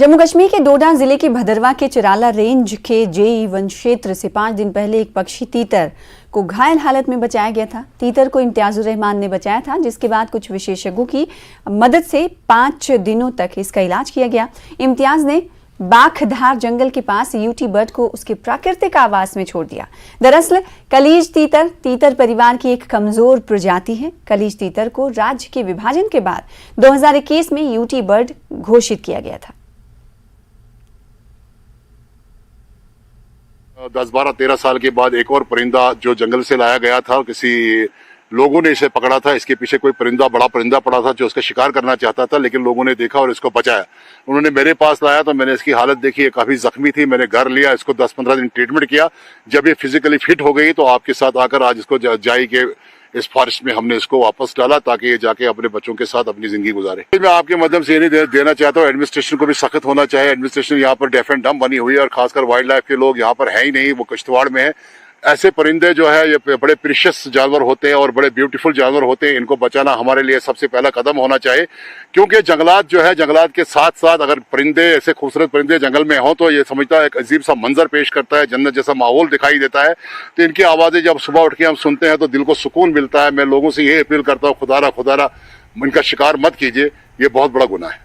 जम्मू कश्मीर के डोडा जिले के भदरवा के चिराला रेंज के जेई वन क्षेत्र से 5 दिन पहले एक पक्षी तीतर को घायल हालत में बचाया गया था। तीतर को इम्तियाजुर रहमान ने बचाया था, जिसके बाद कुछ विशेषज्ञों की मदद से 5 दिनों तक इसका इलाज किया गया। इम्तियाज ने बाखधार जंगल के पास यूटी बर्ड को उसके प्राकृतिक आवास में छोड़ दिया। दरअसल कलीज तीतर तीतर परिवार की एक कमजोर प्रजाति है। कलीज तीतर को राज्य के विभाजन के बाद 2021 में यूटी बर्ड घोषित किया गया था। 10-12-13 साल के बाद एक और परिंदा जो जंगल से लाया गया था, किसी लोगों ने इसे पकड़ा था। इसके पीछे कोई परिंदा, बड़ा परिंदा पड़ा था जो उसका शिकार करना चाहता था, लेकिन लोगों ने देखा और इसको बचाया। उन्होंने मेरे पास लाया तो मैंने इसकी हालत देखी, ये काफी जख्मी थी। मैंने घर लिया, इसको 10-15 दिन ट्रीटमेंट किया। जब ये फिजिकली फिट हो गई तो आपके साथ आकर आज इसको जाई के इस फॉरेस्ट में हमने इसको वापस डाला ताकि ये जाके अपने बच्चों के साथ अपनी जिंदगी गुजारे। मैं आपके माध्यम से ये नहीं देना चाहता हूँ, एडमिनिस्ट्रेशन को भी सख्त होना चाहिए। एडमिनिस्ट्रेशन यहाँ पर डेफ एंड डम बनी हुई है और खासकर वाइल्ड लाइफ के लोग यहाँ पर है ही नहीं, वो किश्तवाड़ में है। ऐसे परिंदे जो है ये बड़े प्रीशियस जानवर होते हैं और बड़े ब्यूटीफुल जानवर होते हैं। इनको बचाना हमारे लिए सबसे पहला कदम होना चाहिए, क्योंकि जंगलात जो है, जंगलात के साथ साथ अगर परिंदे, ऐसे खूबसूरत परिंदे जंगल में हों तो ये समझता है एक अजीब सा मंजर पेश करता है, जन्नत जैसा माहौल दिखाई देता है। तो इनकी आवाज़ें जब सुबह उठ के हम सुनते हैं तो दिल को सुकून मिलता है। मैं लोगों से ये अपील करता हूँ, खुदारा खुदारा इनका शिकार मत कीजिए, ये बहुत बड़ा गुनाह है।